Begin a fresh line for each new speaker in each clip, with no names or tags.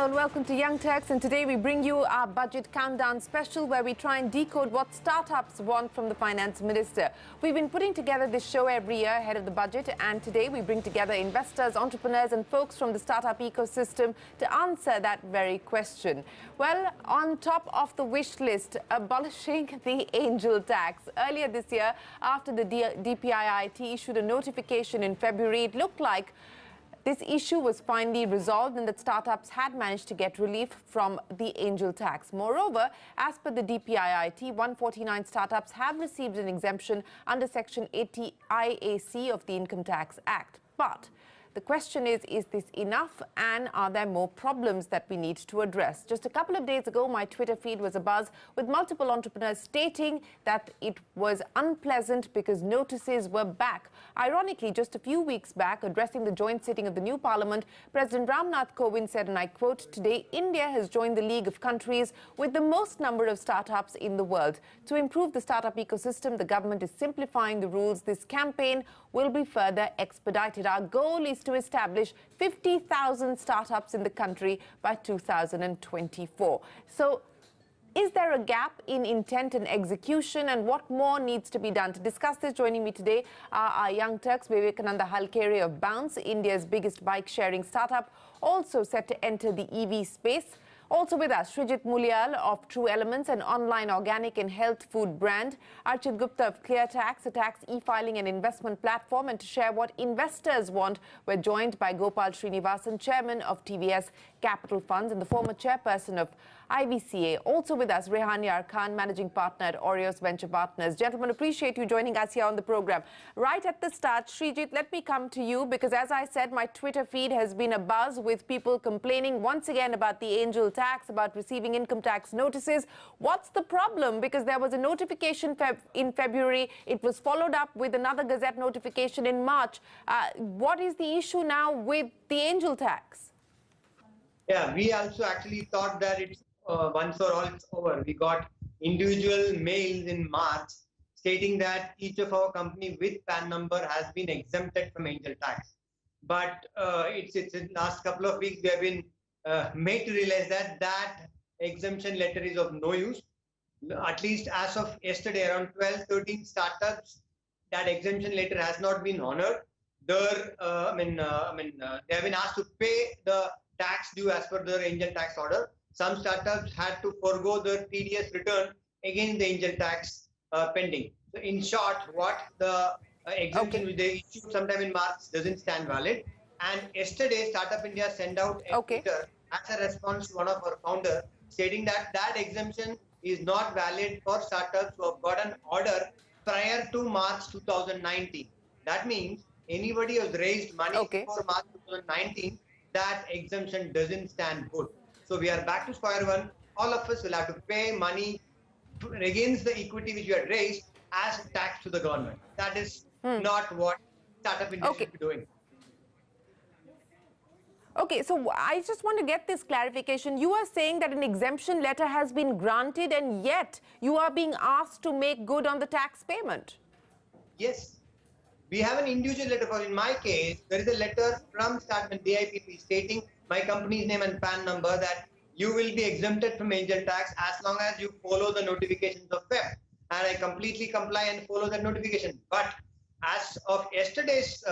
and welcome to Young Turks, and today we bring you our budget countdown special where we try and decode what startups want from the finance minister. We've been putting together this show every year ahead of the budget, and today we bring together investors, entrepreneurs and folks from the startup ecosystem to answer that very question. Well, on top of the wish list, abolishing the angel tax. Earlier this year, after the DPIIT issued a notification in February, it looked like this issue was finally resolved and that startups had managed to get relief from the angel tax. Moreover, as per the DPIIT, 149 startups have received an exemption under Section 80 IAC of the Income Tax Act. But the question is this enough, and are there more problems that we need to address? Just a couple of days ago, my Twitter feed was abuzz with multiple entrepreneurs stating that it was unpleasant because notices were back. Ironically, just a few weeks back, addressing the joint sitting of the new parliament, President Ramnath Kovind said, and I quote, "Today, India has joined the league of countries with the most number of startups in the world. To improve the startup ecosystem, the government is simplifying the rules. This campaign will be further expedited. Our goal is to establish 50,000 startups in the country by 2024. So, is there a gap in intent and execution, and what more needs to be done? To discuss this, joining me today are our Young Turks, Vivekananda Hallekere of Bounce, India's biggest bike-sharing startup, also set to enter the EV space. Also with us, Srijit Mulyal of True Elements, an online organic and health food brand. Archit Gupta of Clear Tax, a tax e-filing and investment platform. And to share what investors want, we're joined by Gopal Srinivasan, chairman of TVS Capital Funds and the former chairperson of IBCA. Also with us, Rehan Yarkhan, managing partner at Aureos Venture Partners. Gentlemen, appreciate you joining us here on the program. Right at the start, Srijit, let me come to you because, as I said, my Twitter feed has been abuzz with people complaining once again about the angel tax, about receiving income tax notices. What's the problem? Because there was a notification in February. It was followed up with another Gazette notification in March. What is the issue now with the angel tax?
Yeah, we also actually thought that it's once or all it's over. We got individual mails in March stating that each of our company with PAN number has been exempted from angel tax. But it's in the last couple of weeks we have been made to realize that that exemption letter is of no use. At least as of yesterday, around 12-13 startups, that exemption letter has not been honored. They have been asked to pay the tax due as per their angel tax order. Some startups had to forego their TDS return against the angel tax pending. So in short, what the exemption which they issued sometime in March doesn't stand valid. And yesterday, Startup India sent out a letter as a response to one of our founders stating that that exemption is not valid for startups who have got an order prior to March 2019. That means anybody who has raised money before March 2019, that exemption doesn't stand good. So we are back to square one. All of us will have to pay money against the equity which we had raised as tax to the government. That is not what Startup India should be doing.
Okay, so I just want to get this clarification. You are saying that an exemption letter has been granted and yet you are being asked to make good on the tax payment.
Yes. We have an individual letter. For in my case, there is a letter from Startup DIPP stating my company's name and PAN number that you will be exempted from angel tax as long as you follow the notifications of Feb. And I completely comply and follow that notification. But as of yesterday's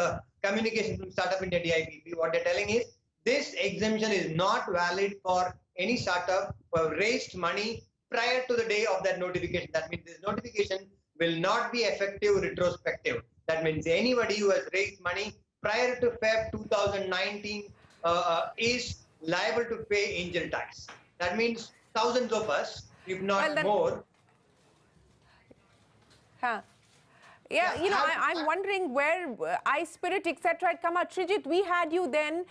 communication from Startup India DIPP, what they're telling is this exemption is not valid for any startup who have raised money prior to the day of that notification. That means this notification will not be effective retrospective. That means anybody who has raised money prior to Feb 2019 is liable to pay angel tax. That means thousands of us, if not more.
Yeah, you know, I'm wondering where iSpirit, etc. had come out. Srijit, we had you then,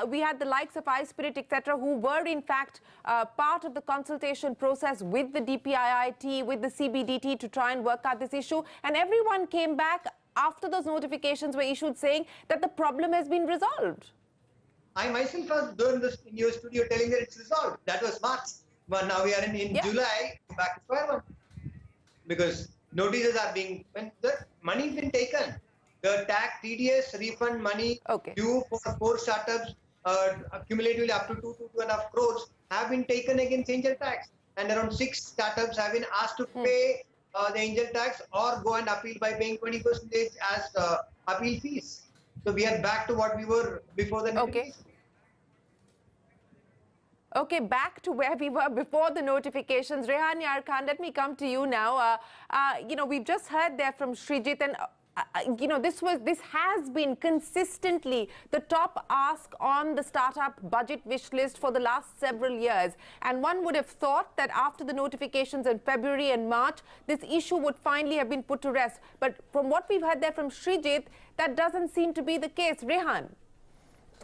we had the likes of iSpirit, etc., who were in fact part of the consultation process with the DPIIT, with the CBDT to try and work out this issue. And everyone came back after those notifications were issued saying that the problem has been resolved.
I myself was doing this in your studio telling that it's resolved. That was March. But now we are in July, back to square one. Because notices are being, when the money has been taken, the tax TDS refund money due for 4 startups cumulatively up to 2.5 crores have been taken against angel tax, and around 6 startups have been asked to pay the angel tax or go and appeal by paying 20% as appeal fees. So we are back to what we were before the notification.
Okay, back to where we were before the notifications. Rehan Yar Khan, let me come to you now. We've just heard there from Srijit, and this has been consistently the top ask on the startup budget wish list for the last several years. And one would have thought that after the notifications in February and March, this issue would finally have been put to rest. But from what we've heard there from Srijit, that doesn't seem to be the case. Rehan.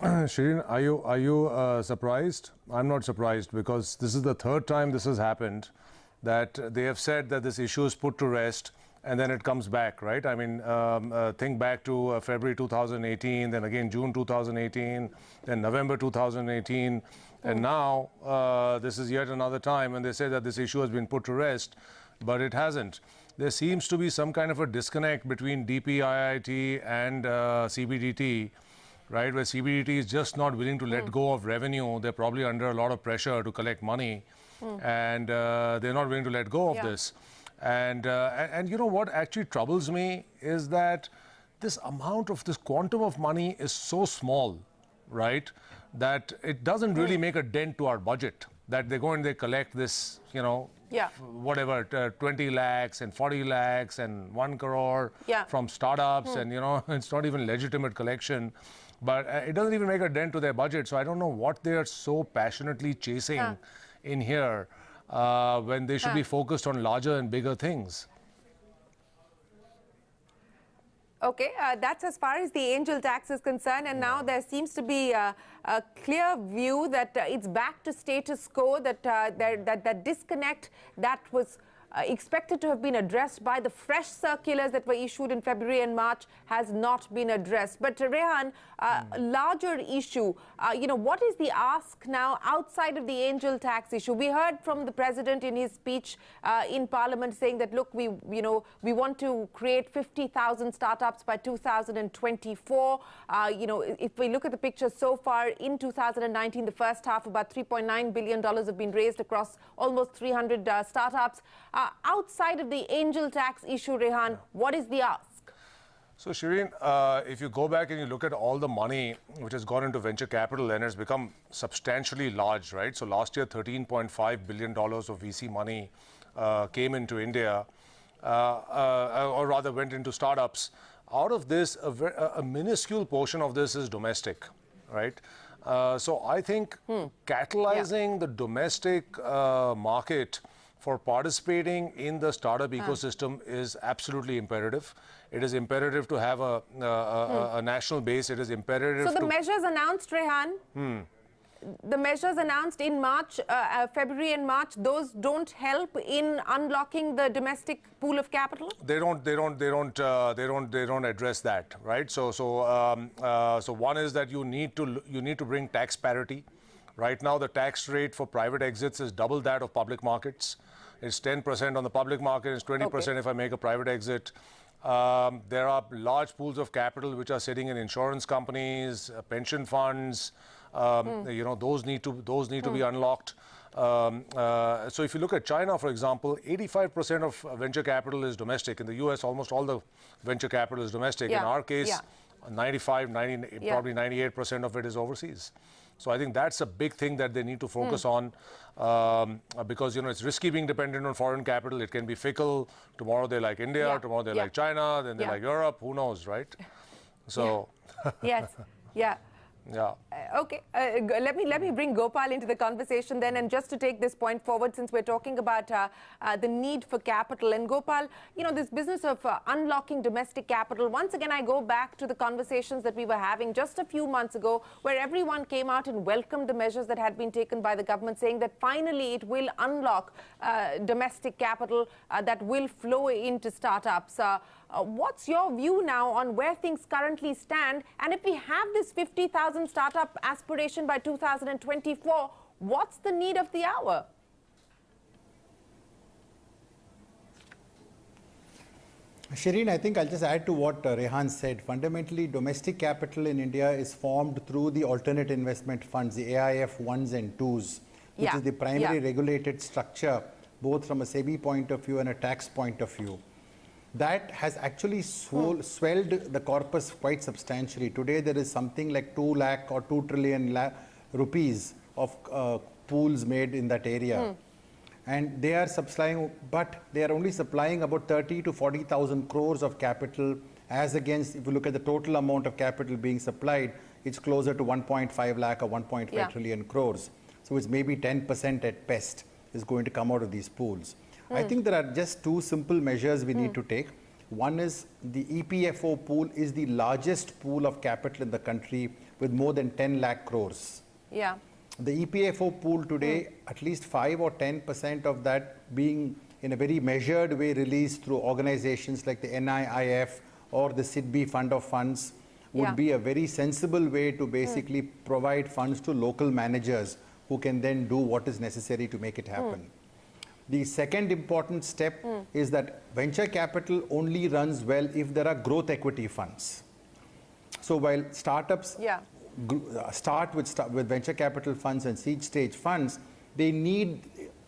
Shireen, are you surprised? I'm not surprised, because this is the third time this has happened, that they have said that this issue is put to rest and then it comes back, right? I mean, think back to February 2018, then again June 2018, then November 2018, and now this is yet another time when they say that this issue has been put to rest, but it hasn't. There seems to be some kind of a disconnect between DPIIT and CBDT, right, where CBDT is just not willing to let go of revenue. They're probably under a lot of pressure to collect money, and they're not willing to let go of this. And you know what actually troubles me is that this quantum of money is so small, right, that it doesn't really make a dent to our budget, that they go and they collect this, whatever, 20 lakhs and 40 lakhs and 1 crore from startups, and, it's not even legitimate collection. But it doesn't even make a dent to their budget. So I don't know what they are so passionately chasing in here when they should be focused on larger and bigger things.
Okay, that's as far as the angel tax is concerned. And now there seems to be a clear view that it's back to status quo, that that disconnect that was expected to have been addressed by the fresh circulars that were issued in February and March has not been addressed. But Rehan, larger issue, what is the ask now outside of the angel tax issue? We heard from the president in his speech in Parliament saying that, look, we want to create 50,000 startups by 2024. If we look at the picture so far in 2019, the first half, about $3.9 billion have been raised across almost 300 startups. Outside of the angel tax issue, Rehan, what is the ask?
So, Shireen, if you go back and you look at all the money which has gone into venture capital, and it's become substantially large, right? So last year, $13.5 billion of VC money came into India, or rather went into startups. Out of this, a minuscule portion of this is domestic, right? So I think catalyzing the domestic market for participating in the startup ecosystem is absolutely imperative. It is imperative to have a national base. It is imperative.
So the measures announced, Rehan, the measures announced in March, February and March, those don't help in unlocking the domestic pool of capital?
They don't address that, right? So one is that you need to bring tax parity. Right now, the tax rate for private exits is double that of public markets. It's 10% on the public market. It's 20% if I make a private exit. There are large pools of capital which are sitting in insurance companies, pension funds. Those need to be unlocked. So if you look at China, for example, 85% of venture capital is domestic. In the US, almost all the venture capital is domestic. In our case, 95, 90, probably 98% of it is overseas. So I think that's a big thing that they need to focus on, because, it's risky being dependent on foreign capital. It can be fickle. Tomorrow they like India, tomorrow they like China, then they like Europe. Who knows, right? So.
Yes. Yeah.
Yeah.
Okay, let me bring Gopal into the conversation then, and just to take this point forward, since we're talking about the need for capital. And Gopal, this business of unlocking domestic capital, once again I go back to the conversations that we were having just a few months ago, where everyone came out and welcomed the measures that had been taken by the government, saying that finally it will unlock domestic capital that will flow into startups. What's your view now on where things currently stand? And if we have this 50,000 startup aspiration by 2024, what's the need of the hour?
Shireen, I think I'll just add to what Rehan said. Fundamentally, domestic capital in India is formed through the alternate investment funds, the AIF 1s and 2s, which is the primary regulated structure, both from a SEBI point of view and a tax point of view. That has actually swelled the corpus quite substantially. Today, there is something like 2 lakh or 2 trillion rupees of pools made in that area. And they are supplying, but they are only supplying about 30 to 40,000 crores of capital, as against, if you look at the total amount of capital being supplied, it's closer to 1.5 lakh or 1.5 trillion crores. So it's maybe 10% at best is going to come out of these pools. I think there are just two simple measures we need to take. One is the EPFO pool is the largest pool of capital in the country with more than 10 lakh crores.
Yeah.
The EPFO pool today, at least 5 or 10% of that being in a very measured way released through organizations like the NIIF or the SIDBI Fund of Funds would be a very sensible way to basically provide funds to local managers who can then do what is necessary to make it happen. The second important step is that venture capital only runs well if there are growth equity funds. So while startups start with venture capital funds and seed stage funds, they need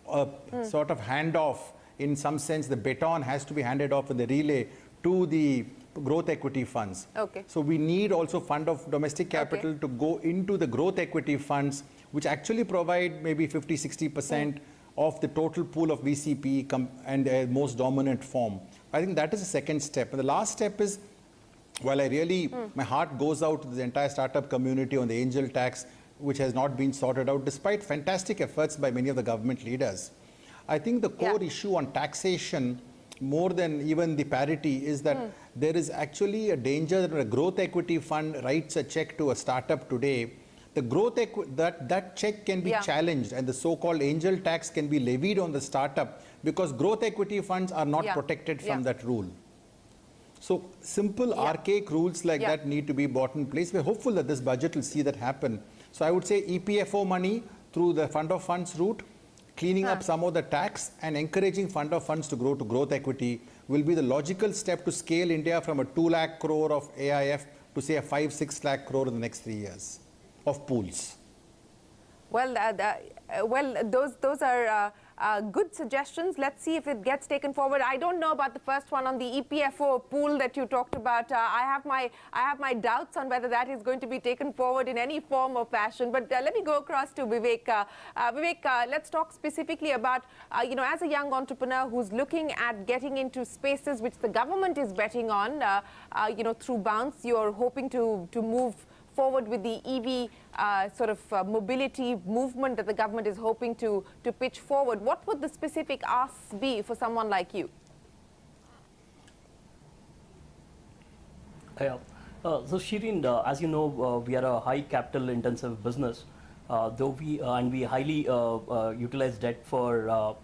a sort of handoff. In some sense, the baton has to be handed off in the relay to the growth equity funds. So we need also fund of domestic capital to go into the growth equity funds, which actually provide maybe 50-60% of the total pool of VCP and their most dominant form. I think that is the second step. And the last step is, while I really, my heart goes out to the entire startup community on the angel tax, which has not been sorted out, despite fantastic efforts by many of the government leaders. I think the core issue on taxation, more than even the parity, is that there is actually a danger that when a growth equity fund writes a check to a startup today, the growth that check can be challenged, and the so-called angel tax can be levied on the startup, because growth equity funds are not protected from that rule. So simple archaic rules like that need to be brought in place. We're hopeful that this budget will see that happen. So I would say EPFO money through the fund of funds route, cleaning up some of the tax and encouraging fund of funds to grow to growth equity will be the logical step to scale India from a 2 lakh crore of AIF to say a 5-6 lakh crore in the next 3 years of pools.
Well, those are good suggestions. Let's see if it gets taken forward. I don't know about the first one on the EPFO pool that you talked about. I have my doubts on whether that is going to be taken forward in any form or fashion. But let me go across to Vivek. Vivek, let's talk specifically about, as a young entrepreneur who's looking at getting into spaces which the government is betting on, through Bounce, you're hoping to move forward with the EV mobility movement that the government is hoping to pitch forward. What would the specific asks be for someone like you?
So Shireen, as you know, we are a high capital intensive business, though we highly utilize debt for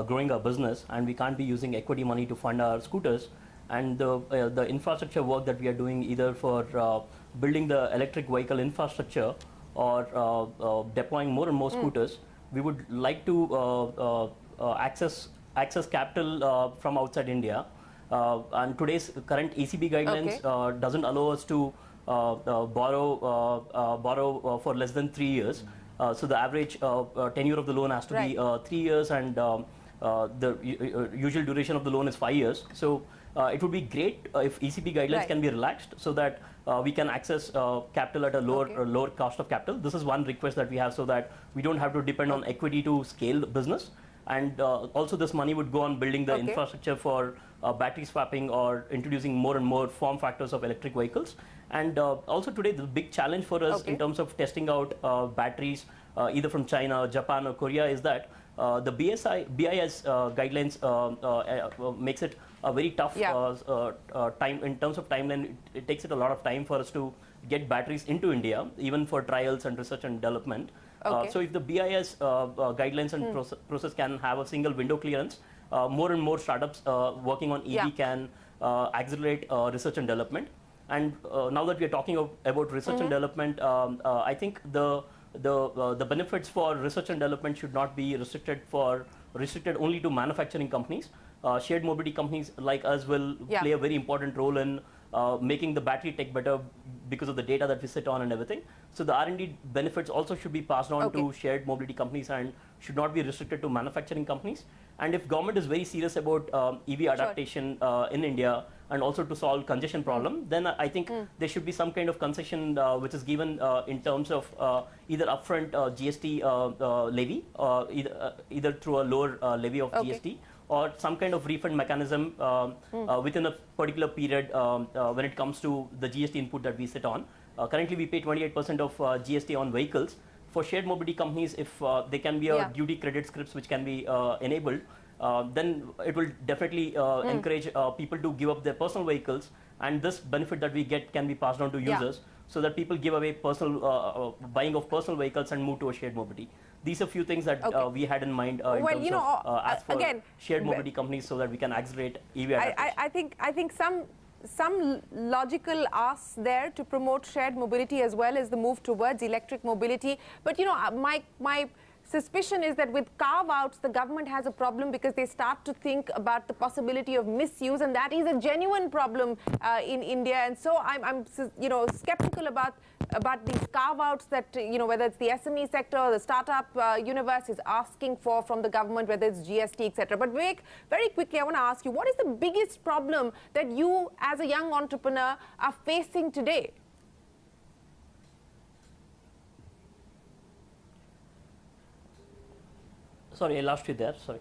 growing our business, and we can't be using equity money to fund our scooters. And the infrastructure work that we are doing, either for building the electric vehicle infrastructure or deploying more and more scooters, we would like to access capital from outside India. And today's current ECB guidelines doesn't allow us to borrow for less than 3 years. So the average tenure of the loan has to be 3 years, and the usual duration of the loan is 5 years. So it would be great if ECB guidelines can be relaxed, so that we can access capital at a lower cost of capital. This is one request that we have, so that we don't have to depend on equity to scale the business. And also this money would go on building the infrastructure for battery swapping or introducing more and more form factors of electric vehicles. And also today the big challenge for us in terms of testing out batteries either from China, Japan or Korea is that the BIS guidelines makes it a very tough time in terms of timeline. It takes it a lot of time for us to get batteries into India, even for trials and research and development. So if the BIS guidelines and process can have a single window clearance, more and more startups working on EV can accelerate research and development. And now that we are talking about research and development, I think the benefits for research and development should not be restricted for restricted only to manufacturing companies. Shared mobility companies like us will play a very important role in making the battery tech better because of the data that we sit on and everything. So the R&D benefits also should be passed on to shared mobility companies and should not be restricted to manufacturing companies. And if government is very serious about EV adaptation in India and also to solve congestion problem, then I think there should be some kind of concession which is given in terms of either upfront GST levy, either through a lower levy of GST, or some kind of refund mechanism within a particular period when it comes to the GST input that we sit on. Currently, we pay 28% of GST on vehicles. For shared mobility companies, if there can be a duty credit scripts which can be enabled, then it will definitely encourage people to give up their personal vehicles, and this benefit that we get can be passed on to users, so that people give away personal buying of personal vehicles and move to a shared mobility. These are a few things that we had in mind in terms of as for again, shared mobility companies, so that we can accelerate EV adaptation.
I think some logical asks there to promote shared mobility as well as the move towards electric mobility. But my suspicion is that with carve-outs, the government has a problem because they start to think about the possibility of misuse, and that is a genuine problem in India. And so I'm skeptical about these carve-outs that, whether it's the SME sector or the startup universe is asking for from the government, whether it's GST, etc. But Vivek, very quickly, I want to ask you, what is the biggest problem that you as a young entrepreneur are facing today?
Sorry, I lost you there. Sorry.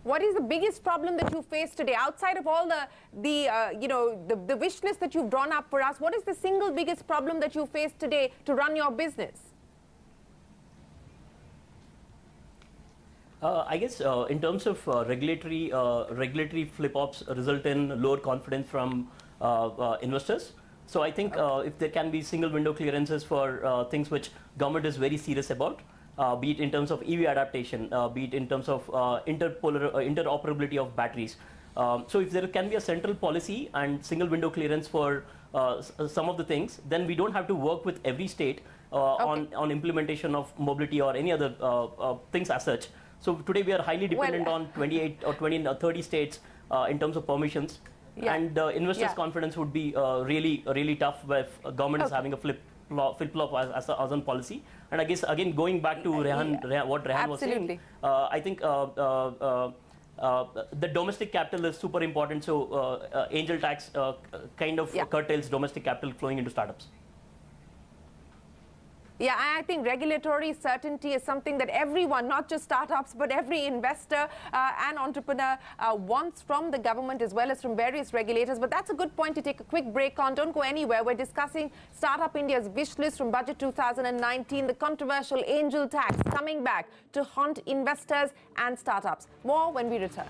What is the biggest problem that you face today, outside of all the wish list that you've drawn up for us? What is the single biggest problem that you face today to run your business?
I guess in terms of regulatory flip-flops result in lower confidence from investors. So I think if there can be single window clearances for things which government is very serious about, be it in terms of EV adaptation, be it in terms of interoperability of batteries. So if there can be a central policy and single window clearance for some of the things, then we don't have to work with every state on implementation of mobility or any other things as such. So today we are highly dependent on 28 or 20 or 30 states in terms of permissions. And investors' confidence would be really tough if government is having a flip-flop as on policy. And I guess, again, going back to what Rehan was saying, I think the domestic capital is super important. So angel tax kind of curtails domestic capital flowing into startups.
Yeah, I think regulatory certainty is something that everyone, not just startups, but every investor and entrepreneur wants from the government as well as from various regulators. But that's a good point to take a quick break on. Don't go anywhere. We're discussing Startup India's wish list from Budget 2019, the controversial angel tax coming back to haunt investors and startups. More when we return.